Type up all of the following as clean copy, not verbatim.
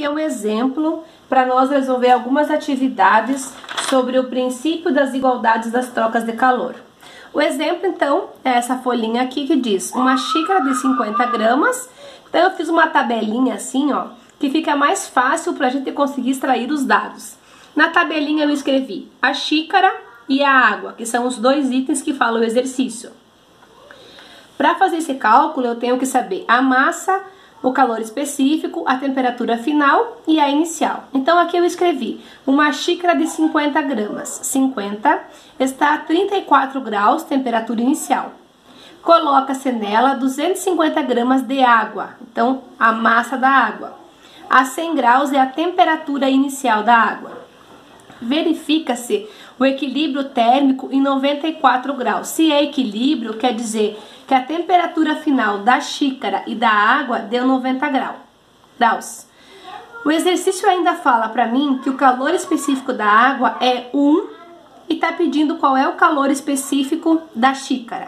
aqui é um exemplo para nós resolver algumas atividades sobre o princípio das igualdades das trocas de calor. O exemplo, então, é essa folhinha aqui que diz uma xícara de 50 gramas. Então, eu fiz uma tabelinha assim, ó, que fica mais fácil para a gente conseguir extrair os dados. Na tabelinha eu escrevi a xícara e a água, que são os dois itens que falam o exercício. Para fazer esse cálculo, eu tenho que saber a massa, o calor específico, a temperatura final e a inicial. Então, aqui eu escrevi uma xícara de 50 gramas. 50 está a 34 graus, temperatura inicial. Coloca-se nela 250 gramas de água, então a massa da água. A 100 graus é a temperatura inicial da água. Verifica-se o equilíbrio térmico em 94 graus. Se é equilíbrio, quer dizer que a temperatura final da xícara e da água deu 90 graus. O exercício ainda fala para mim que o calor específico da água é 1 e está pedindo qual é o calor específico da xícara.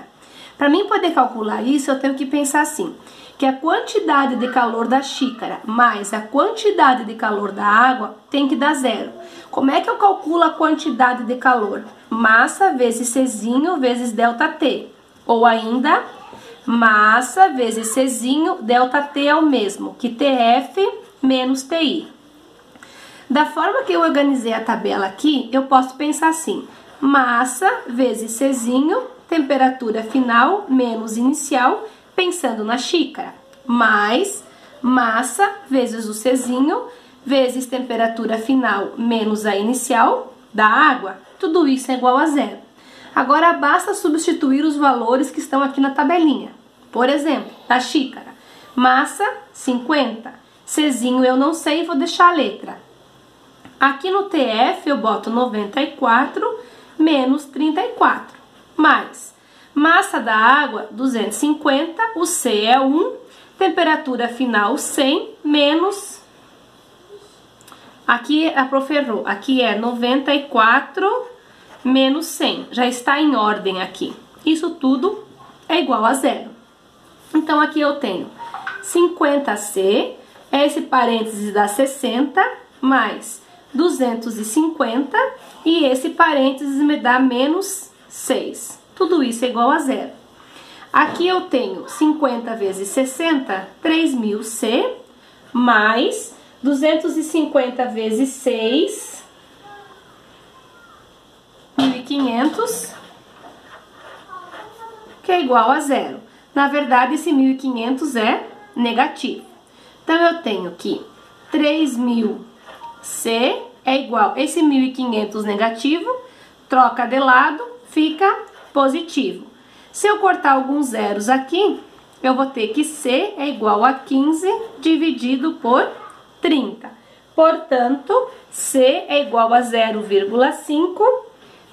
Para mim poder calcular isso, eu tenho que pensar assim, que a quantidade de calor da xícara mais a quantidade de calor da água tem que dar zero. Como é que eu calculo a quantidade de calor? Massa vezes Czinho vezes ΔT. Ou ainda, massa vezes Czinho, ΔT é o mesmo que TF menos TI. Da forma que eu organizei a tabela aqui, eu posso pensar assim, massa vezes Czinho, temperatura final menos inicial, pensando na xícara, mais massa vezes o Czinho, vezes temperatura final menos a inicial da água, tudo isso é igual a zero. Agora basta substituir os valores que estão aqui na tabelinha. Por exemplo, da xícara, massa 50, Czinho eu não sei, vou deixar a letra. Aqui no TF eu boto 94 menos 34, mais massa da água 250, o C é 1, temperatura final 100 menos, aqui a prof errou, aqui é 94 menos 100, já está em ordem aqui. Isso tudo é igual a zero. Então, aqui eu tenho 50C, esse parênteses dá 60, mais 250, e esse parênteses me dá menos 6. Tudo isso é igual a zero. Aqui eu tenho 50 vezes 60, 3000C, mais 250 vezes 6, 1.500, que é igual a zero. Na verdade, esse 1.500 é negativo. Então, eu tenho que 3.000C é igual a esse 1.500 negativo, troca de lado, fica positivo. Se eu cortar alguns zeros aqui, eu vou ter que C é igual a 15 dividido por 30. Portanto, C é igual a 0,5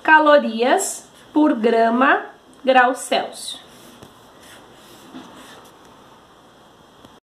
calorias por grama grau Celsius.